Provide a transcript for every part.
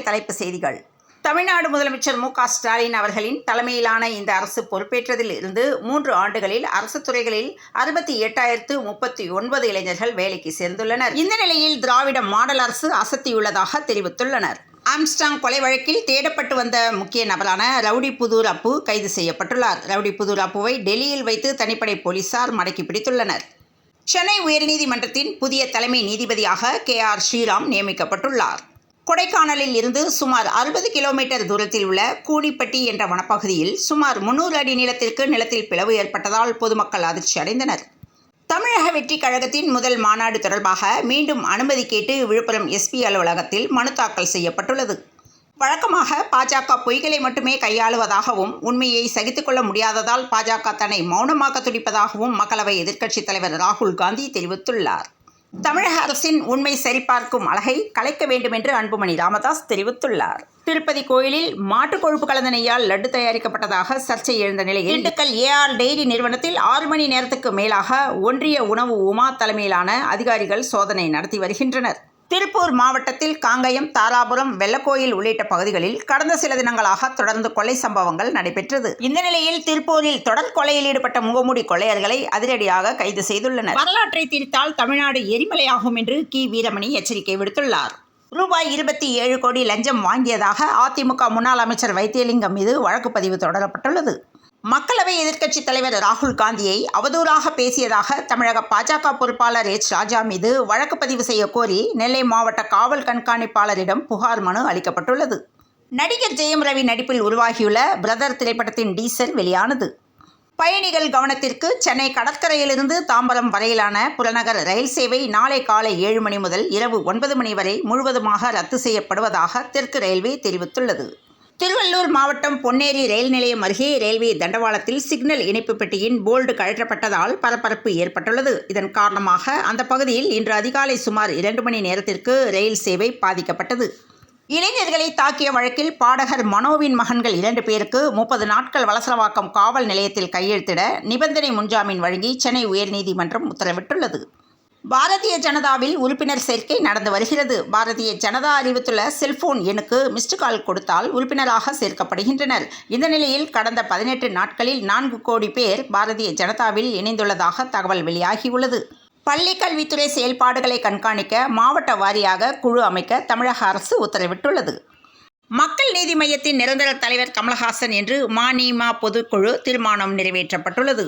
தலைப்புச் செய்திகள். தமிழ்நாடு முதலமைச்சர் மு.க. ஸ்டாலின் அவர்களின் தலைமையிலான இந்த அரசு பொறுப்பேற்றதில் இருந்து 3 ஆண்டுகளில் அரசு துறைகளில் 68,039 இளைஞர்கள் வேலைக்கு சேர்ந்துள்ளனர். இந்த நிலையில் திராவிட மாடல் அரசு அசத்தியுள்ளதாக தெரிவித்துள்ளனர். ஆம்ஸ்ட்ராங் கொலை வழக்கில் தேடப்பட்டு வந்த முக்கிய நபரான ரவுடிபுதூர் அப்பு கைது செய்யப்பட்டுள்ளார். ரவுடிபுதூர் அப்புவை டெல்லியில் வைத்து தனிப்படை போலீசார் மடக்கி பிடித்துள்ளனர். சென்னை உயர்நீதிமன்றத்தின் புதிய தலைமை நீதிபதியாக K.R. ஸ்ரீராம் நியமிக்கப்பட்டுள்ளார். கொடைக்கானலில் இருந்து சுமார் 60 கிலோமீட்டர் தூரத்தில் உள்ள கூனிப்பட்டி என்ற வனப்பகுதியில் சுமார் 300 அடி நீளத்திற்கு நிலத்தில் பிளவு ஏற்பட்டதால் பொதுமக்கள் அதிர்ச்சி அடைந்தனர். தமிழக வெற்றிக் கழகத்தின் முதல் மாநாடு தொடர்பாக மீண்டும் அனுமதி கேட்டு விழுப்புரம் SP அலுவலகத்தில் மனு தாக்கல் செய்யப்பட்டுள்ளது. வழக்கமாக பாஜக பொய்களை மட்டுமே கையாளுவதாகவும் உண்மையை சகித்துக்கொள்ள முடியாததால் பாஜக தன்னை மௌனமாக்க துடிப்பதாகவும் மக்களவை எதிர்க்கட்சித் தலைவர் ராகுல் காந்தி தெரிவித்துள்ளார். தமிழக அரசின் உண்மை சரிபார்க்கும் அழகை கலைக்க வேண்டும் என்று அன்புமணி ராமதாஸ் தெரிவித்துள்ளார். திருப்பதி கோயிலில் மாட்டுக் கொழுப்பு கலந்த நெய்யால் லட்டு தயாரிக்கப்பட்டதாக சர்ச்சை எழுந்த நிலையில் திண்டுக்கல் AR டெய்ரி நிறுவனத்தில் 6 மணி நேரத்துக்கு மேலாக ஒன்றிய உணவு உமா தலைமையிலான அதிகாரிகள் சோதனை நடத்தி வருகின்றனர். திருப்பூர் மாவட்டத்தில் காங்கயம், தாராபுரம், வெள்ளக்கோயில் உள்ளிட்ட பகுதிகளில் கடந்த சில தினங்களாக தொடர்ந்து கொள்ளை சம்பவங்கள் நடைபெற்றது. இந்த நிலையில் திருப்பூரில் தொடர் கொலையில் ஈடுபட்ட முகமூடி கொள்ளையர்களை அதிரடியாக கைது செய்துள்ளனர். வரலாற்றை திரித்தால் தமிழ்நாடு எரிமலையாகும் என்று கி. வீரமணி எச்சரிக்கை விடுத்துள்ளார். ரூபாய் 27 கோடி லஞ்சம் வாங்கியதாக அதிமுக முன்னாள் அமைச்சர் வைத்தியலிங்கம் மீது வழக்கு பதிவு தொடரப்பட்டுள்ளது. மக்களவை எதிர்க்கட்சித் தலைவர் ராகுல் காந்தியை அவதூறாக பேசியதாக தமிழக பாஜக பொறுப்பாளர் H. ராஜா மீது வழக்கு பதிவு செய்ய கோரி நெல்லை மாவட்ட காவல் கண்காணிப்பாளரிடம் புகார் மனு அளிக்கப்பட்டுள்ளது. நடிகர் ஜெயம் ரவி நடிப்பில் உருவாகியுள்ள பிரதர் திரைப்படத்தின் டீசர் வெளியானது. பயணிகள் கவனத்திற்கு சென்னை கடற்கரையிலிருந்து தாம்பரம் வரையிலான புறநகர் ரயில் சேவை நாளை காலை 7 மணி முதல் இரவு 9 மணி வரை முழுவதுமாக ரத்து செய்யப்படுவதாக தெற்கு ரயில்வே தெரிவித்துள்ளது. திருவள்ளூர் மாவட்டம் பொன்னேரி ரயில் நிலையம் அருகே ரயில்வே தண்டவாளத்தில் சிக்னல் இணைப்பு பெட்டியின் போல்டு கழற்றப்பட்டதால் பரபரப்பு ஏற்பட்டுள்ளது. இதன் காரணமாக அந்த பகுதியில் இன்று அதிகாலை சுமார் 2 மணி நேரத்திற்கு ரயில் சேவை பாதிக்கப்பட்டது. இளைஞர்களை தாக்கிய வழக்கில் பாடகர் மனோவின் மகன்கள் 2 பேருக்கு 30 நாட்கள் வலசரவாக்கம் காவல் நிலையத்தில் கையெழுத்திட நிபந்தனை முன்ஜாமீன் வழங்கி சென்னை உயர்நீதிமன்றம் உத்தரவிட்டுள்ளது. பாரதிய ஜனதாவில் உறுப்பினர் சேர்க்கை நடந்து வருகிறது. பாரதிய ஜனதா அறிவித்துள்ள செல்போன் எண்ணுக்கு மிஸ்டு கால் கொடுத்தால் உறுப்பினராக சேர்க்கப்படுகின்றனர். இந்த நிலையில் கடந்த 18 நாட்களில் 4 கோடி பேர் பாரதிய ஜனதாவில் இணைந்துள்ளதாக தகவல் வெளியாகியுள்ளது. பள்ளி கல்வித்துறை செயல்பாடுகளை கண்காணிக்க மாவட்ட வாரியாக குழு அமைக்க தமிழக அரசு உத்தரவிட்டுள்ளது. மக்கள் நீதி மய்யத்தின் நிரந்தர தலைவர் கமலஹாசன் என்று ம.நீ.ம. பொதுக்குழு தீர்மானம் நிறைவேற்றப்பட்டுள்ளது.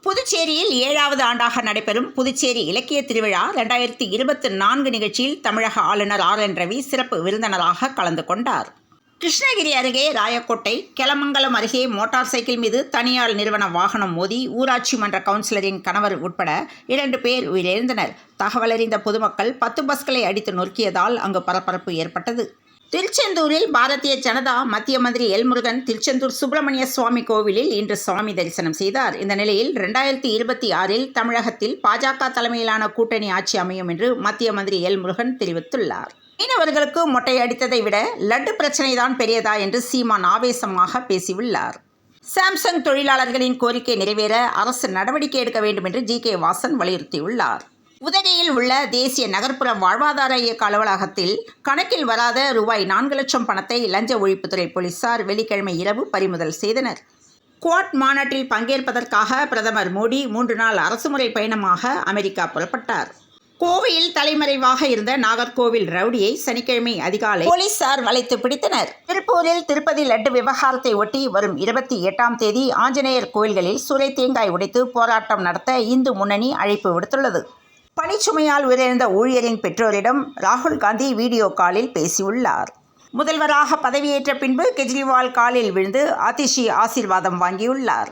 புதுச்சேரியில் 7வது ஆண்டாக நடைபெறும் புதுச்சேரி இலக்கிய திருவிழா 2024 நிகழ்ச்சியில் தமிழக ஆளுநர் R.N. ரவி சிறப்பு விருந்தினராக கலந்து கொண்டார். கிருஷ்ணகிரி அருகே ராயக்கோட்டை, கெலமங்கலம் அருகே மோட்டார் சைக்கிள் மீது தனியார் நிறுவன வாகனம் மோதி ஊராட்சி மன்ற கவுன்சிலரின் கணவர் உட்பட 2 பேர் உயிரிழந்தனர். தகவலறிந்த பொதுமக்கள் 10 பஸ்களை அடித்து நொறுக்கியதால் அங்கு பரபரப்பு ஏற்பட்டது. திருச்செந்தூரில் பாரதிய ஜனதா மத்திய மந்திரி எல். முருகன் திருச்செந்தூர் சுப்பிரமணிய சுவாமி கோவிலில் இன்று சுவாமி தரிசனம் செய்தார். இந்த நிலையில் 2026இல் தமிழகத்தில் பாஜக தலைமையிலான கூட்டணி ஆட்சி அமையும் என்று மத்திய மந்திரி எல். முருகன் தெரிவித்துள்ளார். மீனவர்களுக்கு மொட்டை அடித்ததை விட லட்டு பிரச்சனைதான் பெரியதா என்று சீமான் ஆவேசமாக பேசியுள்ளார். சாம்சங் தொழிலாளர்களின் கோரிக்கை நிறைவேற அரசு நடவடிக்கை எடுக்க வேண்டும் என்று G.K. வாசன் வலியுறுத்தியுள்ளார். உதகையில் உள்ள தேசிய நகர்ப்புற வாழ்வாதார இயக்க அலுவலகத்தில் கணக்கில் வராத ரூபாய் 4 லட்சம் பணத்தை லஞ்ச ஒழிப்புத்துறை போலீசார் வெள்ளிக்கிழமை இரவு பறிமுதல் செய்தனர். குவாட் மாநாட்டில் பங்கேற்பதற்காக பிரதமர் மோடி 3 நாள் அரசுமுறை பயணமாக அமெரிக்கா புறப்பட்டார். கோவையில் தலைமறைவாக இருந்த நாகர்கோவில் ரவுடியை சனிக்கிழமை அதிகாலை போலீசார் வளைத்து பிடித்தனர். திருப்பூரில் திருப்பதி லட்டு விவகாரத்தை ஒட்டி வரும் 28ஆம் தேதி ஆஞ்சநேயர் கோயில்களில் சுரை தேங்காய் உடைத்து போராட்டம் நடத்த இந்து முன்னணி அழைப்பு விடுத்துள்ளது. பணிச்சுமையால் உயிரிழந்த ஊழியரின் பெற்றோரிடம் ராகுல் காந்தி வீடியோ காலில் பேசியுள்ளார். முதல்வராக பதவியேற்ற பின்பு கெஜ்ரிவால் காலில் விழுந்து அதிஷி ஆசீர்வாதம் வாங்கியுள்ளார்.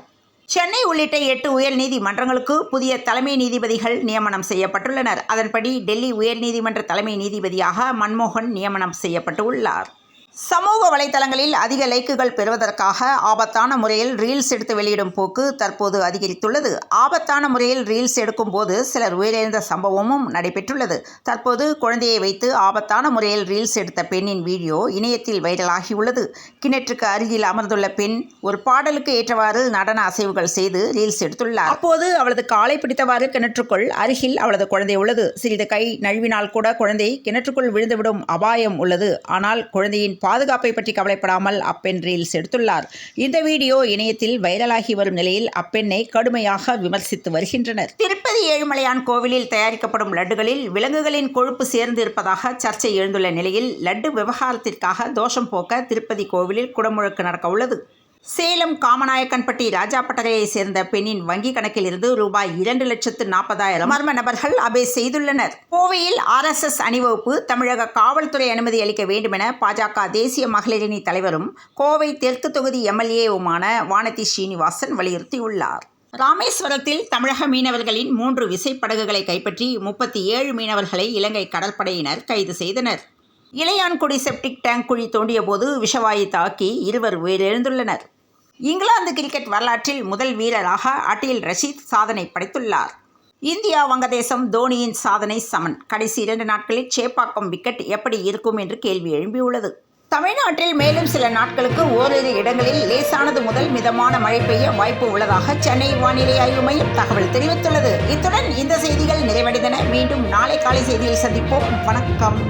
சென்னை உள்ளிட்ட 8 உயர் நீதிமன்றங்களுக்கு புதிய தலைமை நீதிபதிகள் நியமனம் செய்யப்பட்டுள்ளனர். அதன்படி டெல்லி உயர்நீதிமன்ற தலைமை நீதிபதியாக மன்மோகன் நியமனம் செய்யப்பட்டுள்ளார். சமூக வலைதளங்களில் அதிக லைக்குகள் பெறுவதற்காக ஆபத்தான முறையில் ரீல்ஸ் எடுத்து வெளியிடும் போக்கு தற்போது அதிகரித்துள்ளது. ஆபத்தான முறையில் ரீல்ஸ் எடுக்கும் போது சிலர் உயிரிழந்த சம்பவமும் நடைபெற்றுள்ளது. தற்போது குழந்தையை வைத்து ஆபத்தான முறையில் ரீல்ஸ் எடுத்த பெண்ணின் வீடியோ இணையத்தில் வைரலாகியுள்ளது. கிணற்றுக்கு அருகில் அமர்ந்துள்ள பெண் ஒரு பாடலுக்கு ஏற்றவாறு நடன அசைவுகள் செய்து ரீல்ஸ் எடுத்துள்ளார். அப்போது அவளது காலை பிடித்தவாறு கிணற்றுக்குள் அருகில் அவளது குழந்தை உள்ளது. சிறிது கை நழுவினால் கூட குழந்தை கிணற்றுக்குள் விழுந்துவிடும் அபாயம் உள்ளது. ஆனால் குழந்தையின் பாதுகாப்பை பற்றி கவலைப்படாமல் அப்பெண் ரீல்ஸ் எடுத்துள்ளார். இந்த வீடியோ இணையத்தில் வைரலாகி வரும் நிலையில் அப்பெண்ணை கடுமையாக விமர்சித்து வருகின்றனர். திருப்பதி ஏழுமலையான் கோவிலில் தயாரிக்கப்படும் லட்டுகளில் விலங்குகளின் கொழுப்பு சேர்ந்து இருப்பதாக சர்ச்சை எழுந்துள்ள நிலையில் லட்டு விவகாரத்திற்காக தோஷம் போக்க திருப்பதி கோவிலில் குடமுழுக்கு நடக்க உள்ளது. சேலம் காமநாயக்கன்பட்டி ராஜாப்பட்டறையை சேர்ந்த பெண்ணின் வங்கிக் கணக்கில் இருந்து ரூபாய் 2,40,000 மர்ம நபர்கள் அபேஸ் செய்துள்ளனர். கோவையில் RSS அணிவகுப்பு தமிழக காவல்துறை அனுமதி அளிக்க வேண்டுமென பாஜக தேசிய மகளிரணி தலைவரும் கோவை தெற்கு தொகுதி MLAவுமான வானதி ஸ்ரீனிவாசன் வலியுறுத்தியுள்ளார். ராமேஸ்வரத்தில் தமிழக மீனவர்களின் 3 விசைப்படகுகளை கைப்பற்றி 37 மீனவர்களை இலங்கை கடற்படையினர் கைது செய்தனர். இளையான்குடி செப்டிக் டேங்க் குழி தோண்டிய போது விஷவாயு தாக்கி 2 உயிரிழந்துள்ளனர். இங்கிலாந்து கிரிக்கெட் வரலாற்றில் முதல் வீரராக அடீல் ரஷீத் சாதனை படைத்துள்ளார். இந்தியா வங்கதேசம் தோனியின் சாதனை சமன். கடைசி 2 நாட்களில் சேப்பாக்கம் விக்கெட் எப்படி இருக்கும் என்று கேள்வி எழும்பியுள்ளது. தமிழ்நாட்டில் மேலும் சில நாட்களுக்கு ஓரிரு இடங்களில் லேசானது முதல் மிதமான மழை பெய்ய வாய்ப்பு உள்ளதாக சென்னை வானிலை ஆய்வு மையம் தகவல் தெரிவித்துள்ளது. இத்துடன் இந்த செய்திகள் நிறைவடைந்தன. மீண்டும் நாளை காலை செய்தியில் சந்திப்போம். வணக்கம்.